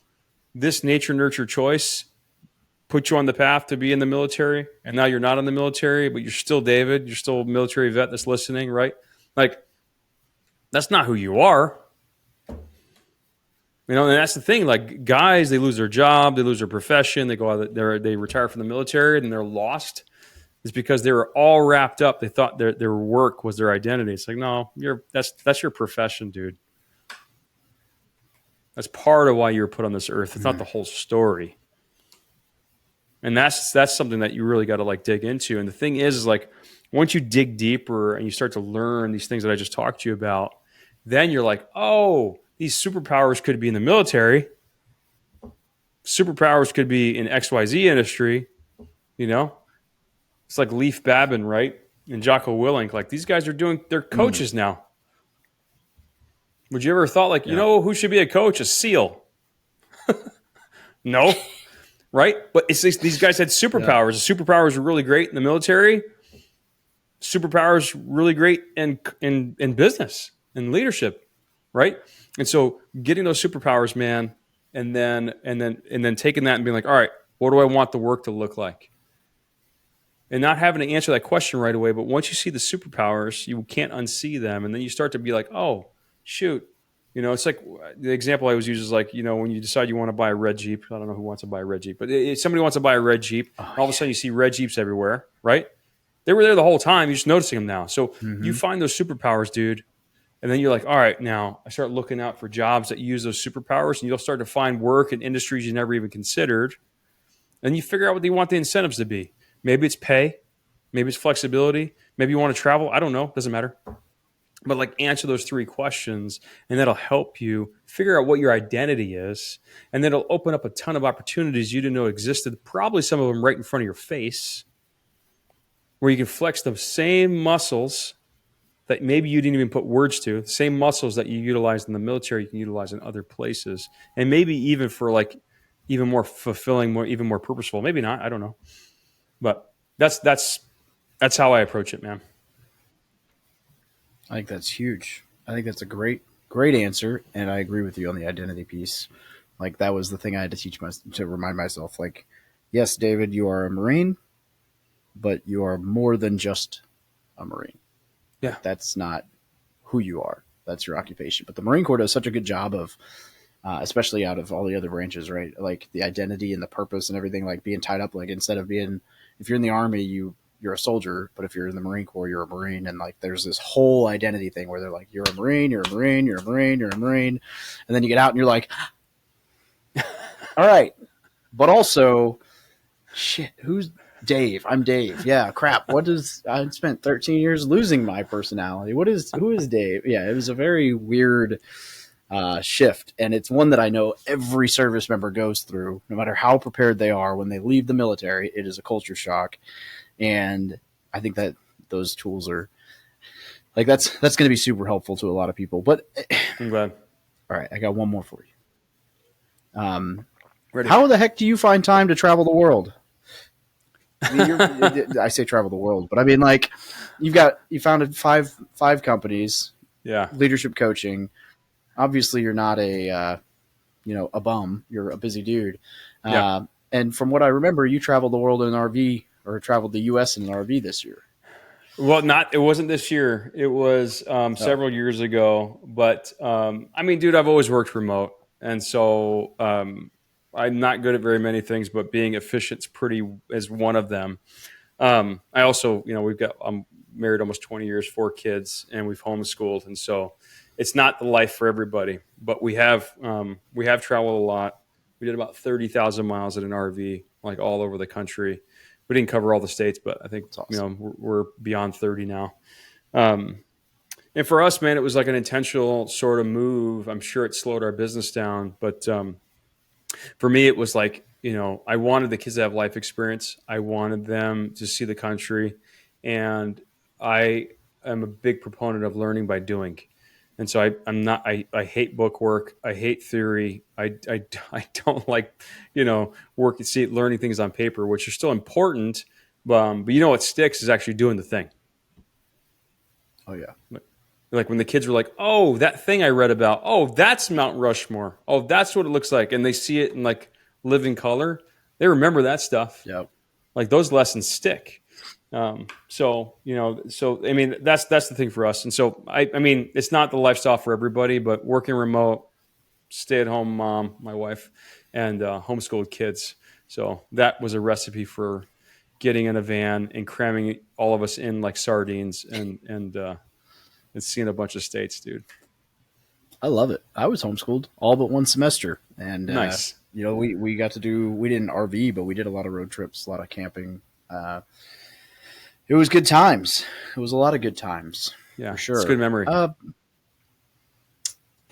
This nature-nurture choice put you on the path to be in the military, and now you're not in the military, but you're still David. You're still a military vet that's listening, right? Like, that's not who you are. And that's the thing. Like, guys, they lose their job, they lose their profession, they retire from the military, and they're lost. It's because they were all wrapped up. They thought their work was their identity. It's like, no, that's your profession, dude. That's part of why you were put on this earth. It's not the whole story. And that's something that you really got to like dig into. And the thing is like once you dig deeper and you start to learn these things that I just talked to you about, then you're like, oh, these superpowers could be in the military. Superpowers could be in XYZ industry, It's like Leif Babin, right? And Jocko Willink. Like these guys they're coaches now. Would you ever thought like, who should be a coach? A SEAL. No. Right? But it's these guys had superpowers. The superpowers were really great in the military. Superpowers really great in business and leadership, right? And so getting those superpowers, man, and then taking that and being like, all right, what do I want the work to look like? And not having to answer that question right away, but once you see the superpowers, you can't unsee them, and then you start to be like, oh, shoot. It's like the example I always use is like, when you decide you want to buy a red Jeep. I don't know who wants to buy a red Jeep, but if somebody wants to buy a red Jeep, all of a sudden you see red Jeeps everywhere, right? They were there the whole time. You're just noticing them now. So you find those superpowers, dude, and then you're like, all right, now I start looking out for jobs that use those superpowers, and you'll start to find work in industries you never even considered. And you figure out what you want the incentives to be. Maybe it's pay. Maybe it's flexibility. Maybe you want to travel. I don't know. Doesn't matter. But like answer those 3 questions, and that'll help you figure out what your identity is. And then it'll open up a ton of opportunities you didn't know existed, probably some of them right in front of your face, where you can flex the same muscles that maybe you didn't even put words to, the same muscles that you utilized in the military, you can utilize in other places. And maybe even for like even more fulfilling, even more purposeful. Maybe not, I don't know. But that's how I approach it, man. I think that's huge. I think that's a great answer, and I agree with you on the identity piece. Like that was the thing I had to to remind myself. Like yes, David, you are a Marine, but you are more than just a Marine. Yeah. Like, that's not who you are. That's your occupation. But the Marine Corps does such a good job of, especially out of all the other branches, right? Like the identity and the purpose and everything, like being tied up. Like instead of being, if you're in the Army, you're a soldier, but if you're in the Marine Corps, you're a Marine. And like there's this whole identity thing where they're like, you're a Marine, you're a Marine, you're a Marine, you're a Marine. And then you get out and you're like, all right. But also, shit, who's Dave? I'm Dave. Yeah, crap. What is, I spent 13 years losing my personality. Who is Dave? Yeah, it was a very weird shift. And it's one that I know every service member goes through, no matter how prepared they are when they leave the military. It is a culture shock. And I think that those tools are like, that's going to be super helpful to a lot of people. But I'm glad. All right, I got one more for you. Ready. How the heck do you find time to travel the world? I mean, I say travel the world, but I mean, like, you founded five companies. Yeah. Leadership coaching. Obviously, you're not a bum. You're a busy dude. Yeah. And from what I remember, you traveled the world in an RV, or traveled the U.S. in an RV this year. Well, it wasn't this year. It was several years ago. But I mean, dude, I've always worked remote, and so I'm not good at very many things, but being efficient is one of them. I also, I'm married almost 20 years, 4 kids, and we've homeschooled, and so it's not the life for everybody. But we have traveled a lot. We did about 30,000 miles in an RV, like all over the country. We didn't cover all the states, but I think awesome. We're beyond 30 now. And for us, man, it was like an intentional sort of move. I'm sure it slowed our business down, but for me, it was like, I wanted the kids to have life experience. I wanted them to see the country, and I am a big proponent of learning by doing. And so I hate book work. I hate theory. I don't like, learning things on paper, which are still important. But what sticks is actually doing the thing. Oh yeah. Like when the kids were like, oh, that thing I read about, oh, that's Mount Rushmore. Oh, that's what it looks like. And they see it in like living color. They remember that stuff. Yep. Like those lessons stick. So I mean, that's the thing for us. And so I mean, it's not the lifestyle for everybody, but working remote, stay at home mom, my wife, and homeschooled kids. So that was a recipe for getting in a van and cramming all of us in like sardines and seeing a bunch of states, dude. I love it. I was homeschooled all but one semester, and nice. We got to do. We didn't RV, but we did a lot of road trips, a lot of camping. It was good times. It was a lot of good times. Yeah, for sure. It's good memory.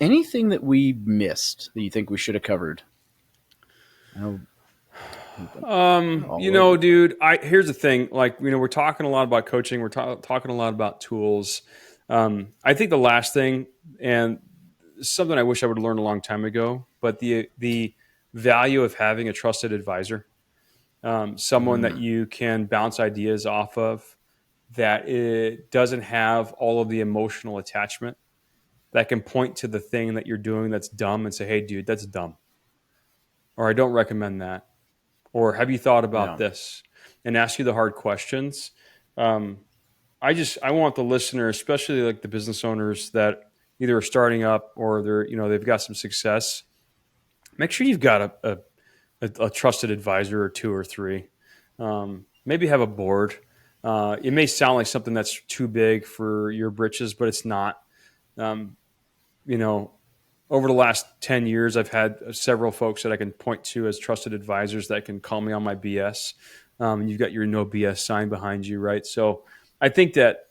Anything that we missed that you think we should have covered? Dude, here's the thing. Like, we're talking a lot about coaching. We're talking a lot about tools. I think the last thing, and something I wish I would have learned a long time ago, but the value of having a trusted advisor. Someone that you can bounce ideas off of, that it doesn't have all of the emotional attachment, that can point to the thing that you're doing that's dumb and say, hey, dude, that's dumb. Or I don't recommend that. Or have you thought about this? And ask you the hard questions. I want the listener, especially like the business owners that either are starting up or they've got some success. Make sure you've got a trusted advisor or 2 or 3. Maybe have a board. It may sound like something that's too big for your britches, but it's not. Over the last 10 years, I've had several folks that I can point to as trusted advisors that can call me on my BS. You've got your no BS sign behind you, right? So I think that,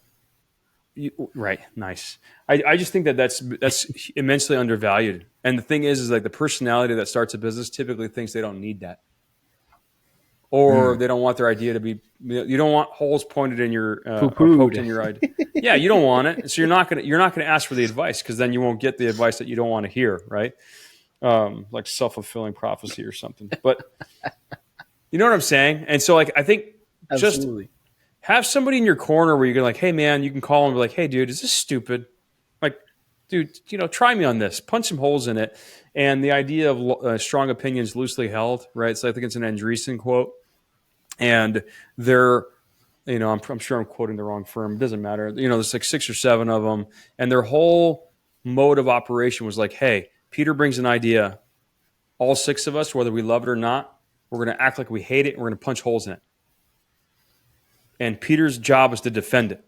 right, nice. I just think that that's immensely undervalued. And the thing is like the personality that starts a business typically thinks they don't need that. Or they don't want their idea to be, you don't want holes pointed in your, poked in your idea. Yeah, you don't want it. So you're not going to ask for the advice, because then you won't get the advice that you don't want to hear, right? Like self-fulfilling prophecy or something. But you know what I'm saying? And so like, I think Absolutely. Just have somebody in your corner where you're like, hey man, you can call them and be like, hey dude, is this stupid? Like, dude, try me on this, punch some holes in it. And the idea of strong opinions loosely held, right? So I think it's an Andreessen quote. And they're, I'm sure I'm quoting the wrong firm. It doesn't matter. There's like 6 or 7 of them. And their whole mode of operation was like, hey, Peter brings an idea. All 6 of us, whether we love it or not, we're going to act like we hate it. And we're going to punch holes in it. And Peter's job is to defend it.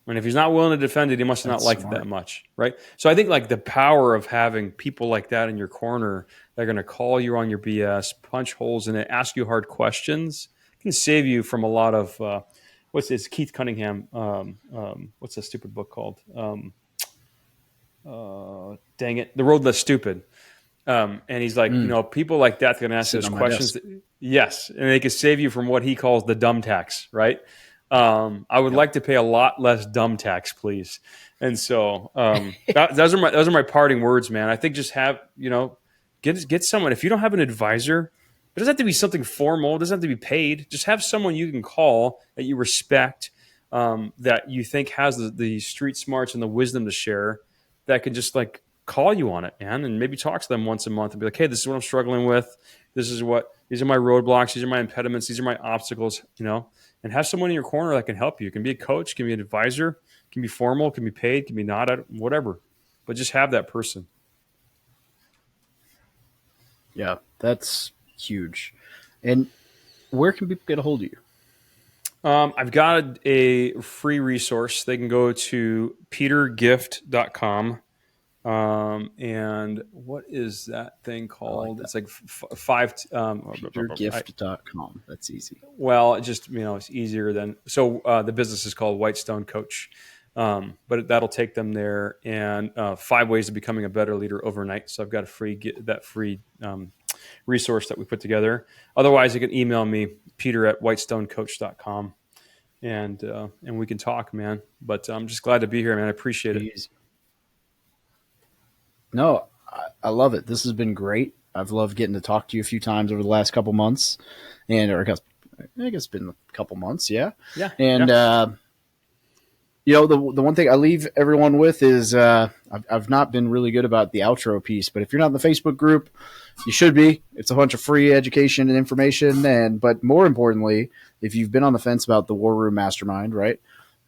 And if he's not willing to defend it, he must not like it that much, right? So I think like the power of having people like that in your corner, they're going to call you on your BS, punch holes in it, ask you hard questions, can save you from a lot of it's Keith Cunningham. What's that stupid book called? Dang it, The Road Less Stupid. And he's like, people like that, they're going to ask those questions. Yes, and they can save you from what he calls the dumb tax, right? I would like to pay a lot less dumb tax, please. And so those are my parting words, man. I think just have, get someone. If you don't have an advisor, it doesn't have to be something formal. It doesn't have to be paid. Just have someone you can call that you respect, that you think has the street smarts and the wisdom to share, that can just like call you on it, man, and maybe talk to them once a month and be like, hey, this is what I'm struggling with. These are my roadblocks. These are my impediments. These are my obstacles, and have someone in your corner that can help you. It can be a coach, can be an advisor, can be formal, can be paid, can be not, whatever. But just have that person. Yeah, that's huge. And where can people get a hold of you? I've got a free resource. They can go to petergift.com. And what is that thing called? It's like petergift.com. That's easy. Well, it's easier than, so the business is called Whitestone Coach. But that'll take them there, and 5 ways of becoming a better leader overnight. So I've got that free resource that we put together. Otherwise, you can email me, peter@whitestonecoach.com, and we can talk, man. But I'm just glad to be here, man. I appreciate it. No, I love it. This has been great. I've loved getting to talk to you a few times over the last couple months, I guess it's been a couple months. Yeah. Yeah. And, the one thing I leave everyone with is I've not been really good about the outro piece, but if you're not in the Facebook group, you should be. It's a bunch of free education and information. But more importantly, if you've been on the fence about the War Room Mastermind, right,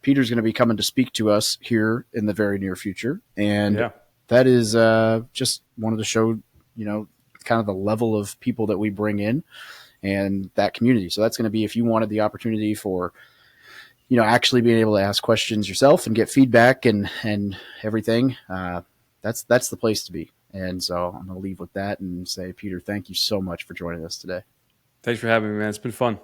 Peter's going to be coming to speak to us here in the very near future. And that is just wanted to show, kind of the level of people that we bring in and that community. So that's going to be, if you wanted the opportunity for, actually being able to ask questions yourself and get feedback and everything, that's the place to be. And so I'm going to leave with that and say, Peter, thank you so much for joining us today. Thanks for having me, man. It's been fun.